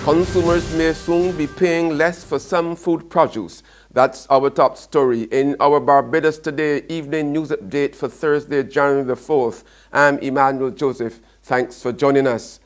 Consumers may soon be paying less for some food produce. That's our top story in our Barbados Today evening news update for Thursday, January the 4th. I'm Emmanuel Joseph. Thanks for joining us.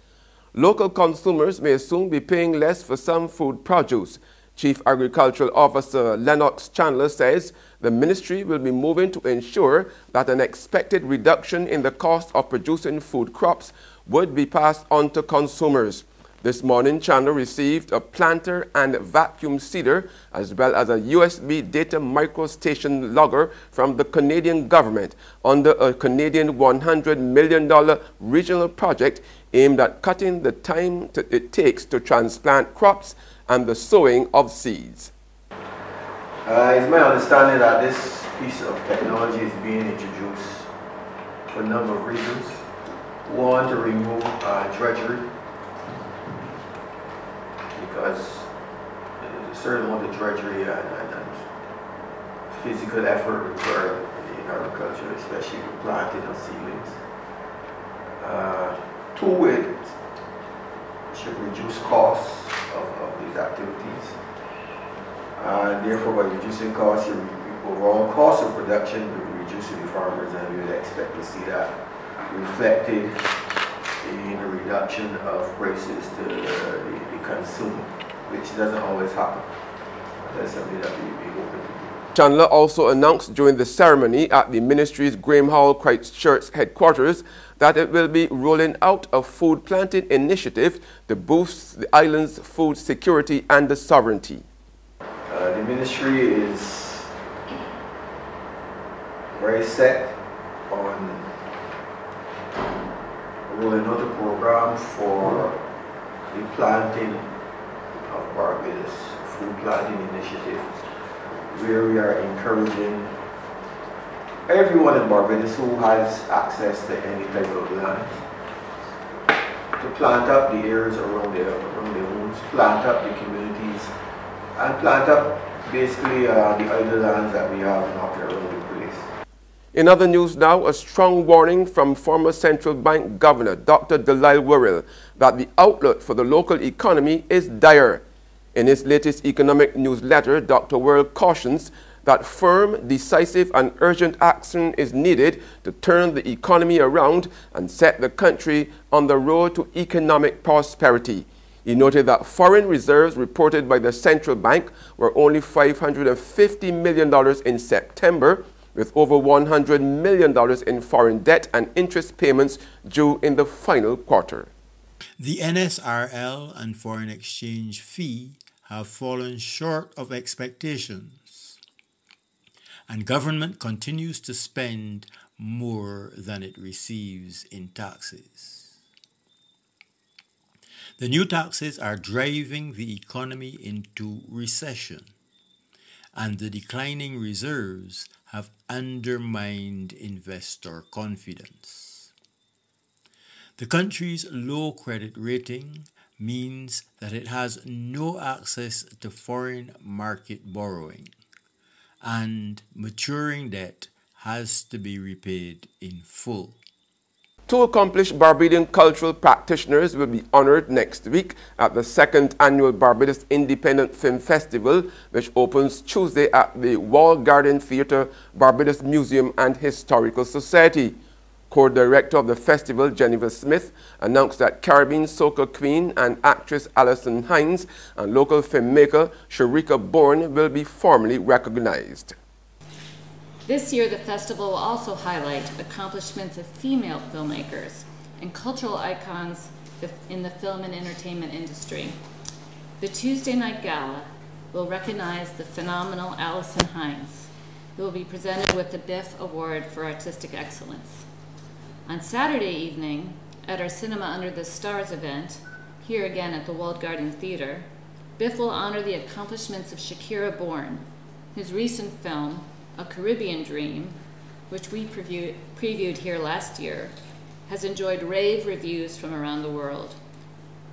Local consumers may soon be paying less for some food produce. Chief Agricultural Officer Lennox Chandler says the ministry will be moving to ensure that an expected reduction in the cost of producing food crops would be passed on to consumers. This morning, Chandler received a planter and vacuum seeder as well as a USB data microstation logger from the Canadian government under a Canadian $100 million regional project aimed at cutting the time it takes to transplant crops and the sowing of seeds. It's my understanding that this piece of technology is being introduced for a number of reasons. One, to remove drudgery, because there's a certain amount of drudgery and physical effort required in agriculture, especially with planting of seedlings. Two, it should reduce costs of these activities. And therefore, by reducing costs, the overall cost of production will be reduced to the farmers, and we would expect to see that reflected in a reduction of prices to the consumer, which doesn't always happen. That's something that we hope to do. Chandler also announced during the ceremony at the ministry's Graham Hall Christchurch headquarters that it will be rolling out a food planting initiative to boost the island's food security and the sovereignty. The ministry is very set on rolling out a program for the planting of Barbados, food planting initiative, where we are encouraging everyone in Barbados who has access to any type of land to plant up the areas around their homes, plant up the communities, and plant up basically the idle lands that we have knocking around the place. In other news now, a strong warning from former central bank governor Dr. Delisle Worrell that the outlook for the local economy is dire. In his latest economic newsletter, Dr. Worrell cautions that firm, decisive and urgent action is needed to turn the economy around and set the country on the road to economic prosperity. He noted that foreign reserves reported by the central bank were only $550 million in September, with over $100 million in foreign debt and interest payments due in the final quarter. The NSRL and foreign exchange fee have fallen short of expectations, and government continues to spend more than it receives in taxes. The new taxes are driving the economy into recession, and the declining reserves have undermined investor confidence. The country's low credit rating means that it has no access to foreign market borrowing, and maturing debt has to be repaid in full. Two accomplished Barbadian cultural practitioners will be honored next week at the second annual Barbados Independent Film Festival, which opens Tuesday at the Walled Garden Theatre, Barbados Museum and Historical Society. Co-director of the festival, Jennifer Smith, announced that Caribbean soca queen and actress Alison Hines and local filmmaker Sharika Bourne will be formally recognized. This year, the festival will also highlight accomplishments of female filmmakers and cultural icons in the film and entertainment industry. The Tuesday night gala will recognize the phenomenal Alison Hines, who will be presented with the Biff Award for Artistic Excellence. On Saturday evening, at our Cinema Under the Stars event, here again at the Walled Garden Theatre, Biff will honor the accomplishments of Sharika Bourne, whose recent film, A Caribbean Dream, which we previewed here last year, has enjoyed rave reviews from around the world.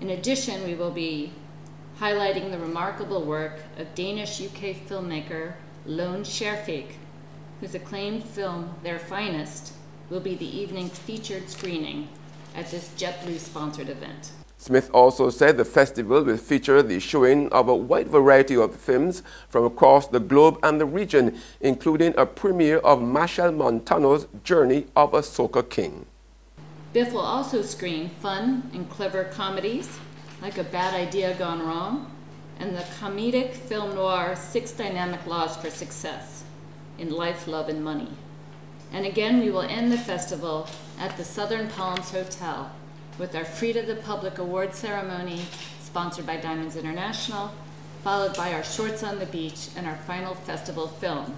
In addition, we will be highlighting the remarkable work of Danish-UK filmmaker Lone Scherfig, whose acclaimed film, Their Finest, will be the evening's featured screening at this JetBlue-sponsored event. Smith also said the festival will feature the showing of a wide variety of films from across the globe and the region, including a premiere of Machel Montano's Journey of a Soca King. BIFF will also screen fun and clever comedies like A Bad Idea Gone Wrong and the comedic film noir 6 Dynamic Laws for Success in Life, Love, and Money. And again, we will end the festival at the Southern Palms Hotel with our Free to the Public award ceremony sponsored by Diamonds International, followed by our Shorts on the Beach and our final festival film,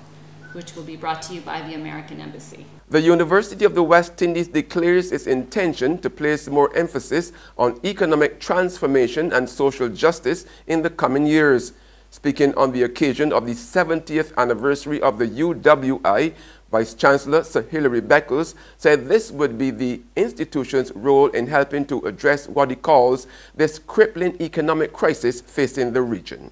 which will be brought to you by the American Embassy. The University of the West Indies declares its intention to place more emphasis on economic transformation and social justice in the coming years. Speaking on the occasion of the 70th anniversary of the UWI, Vice-Chancellor Sir Hilary Beckles said this would be the institution's role in helping to address what he calls this crippling economic crisis facing the region.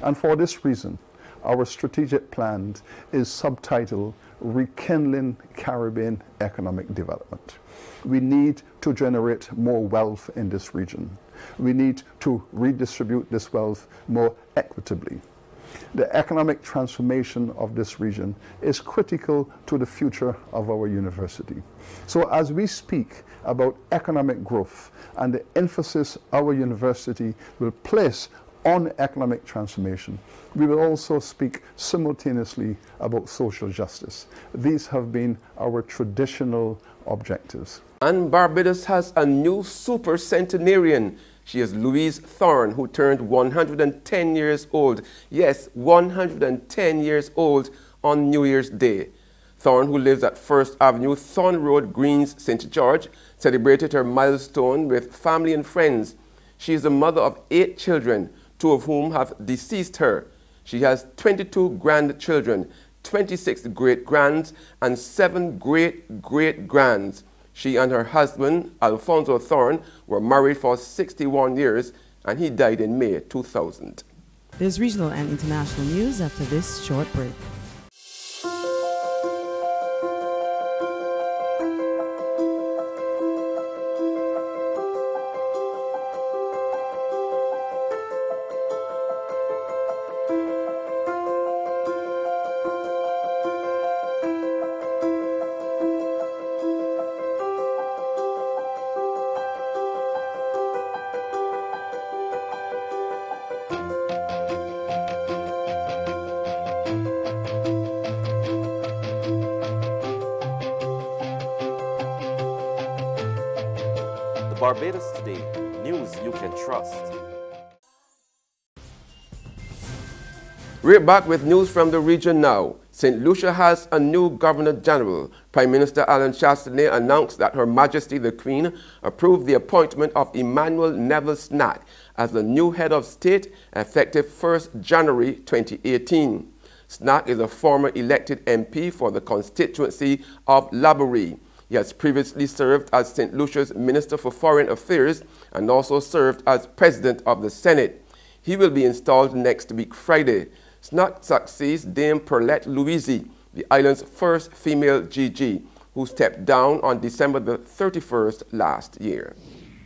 And for this reason, our strategic plan is subtitled Rekindling Caribbean Economic Development. We need to generate more wealth in this region. We need to redistribute this wealth more equitably. The economic transformation of this region is critical to the future of our university. So as we speak about economic growth and the emphasis our university will place on economic transformation, we will also speak simultaneously about social justice. These have been our traditional objectives. And Barbados has a new super centenarian. She is Louise Thorne, who turned 110 years old. Yes, 110 years old on New Year's Day. Thorne, who lives at 1st Avenue, Thorne Road, Greens, St. George, celebrated her milestone with family and friends. She is the mother of 8 children, 2 of whom have deceased her. She has 22 grandchildren, 26 great-grands, and 7 great-great-grands. She and her husband, Alfonso Thorne, were married for 61 years, and he died in May 2000. There's regional and international news after this short break. Barbados Today, news you can trust. We're back with news from the region now. St. Lucia has a new Governor General. Prime Minister Alan Chastanet announced that Her Majesty the Queen approved the appointment of Emmanuel Neville Snack as the new head of state effective 1st January 2018. Snack is a former elected MP for the constituency of Laborie. He has previously served as St. Lucia's Minister for Foreign Affairs and also served as President of the Senate. He will be installed next week Friday. Snack succeeds Dame Perlette Louisi, the island's first female GG, who stepped down on December the 31st last year.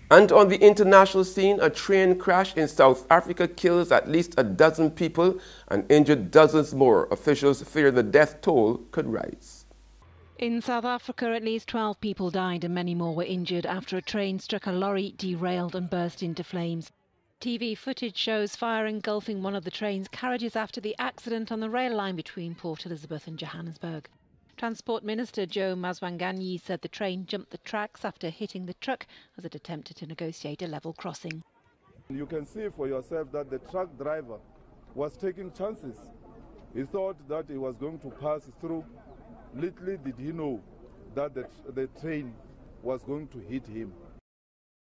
And on the international scene, a train crash in South Africa kills at least a dozen people and injured dozens more. Officials fear the death toll could rise. In South Africa, at least 12 people died and many more were injured after a train struck a lorry, derailed and burst into flames. TV footage shows fire engulfing one of the train's carriages after the accident on the rail line between Port Elizabeth and Johannesburg. Transport Minister Joe Maswanganyi said the train jumped the tracks after hitting the truck as it attempted to negotiate a level crossing. You can see for yourself that the truck driver was taking chances. He thought that he was going to pass through. Little did he know that the train was going to hit him.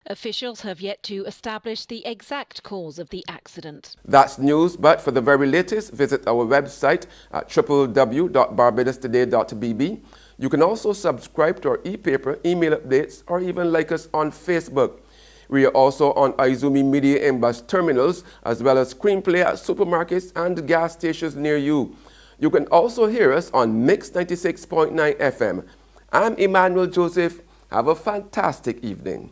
Officials have yet to establish the exact cause of the accident. That's news, but for the very latest, visit our website at www.barbadostoday.bb. You can also subscribe to our e-paper, email updates, or even like us on Facebook. We are also on Izumi Media in bus terminals, as well as screenplay at supermarkets and gas stations near you. You can also hear us on Mix 96.9 FM. I'm Emmanuel Joseph, Have a fantastic evening.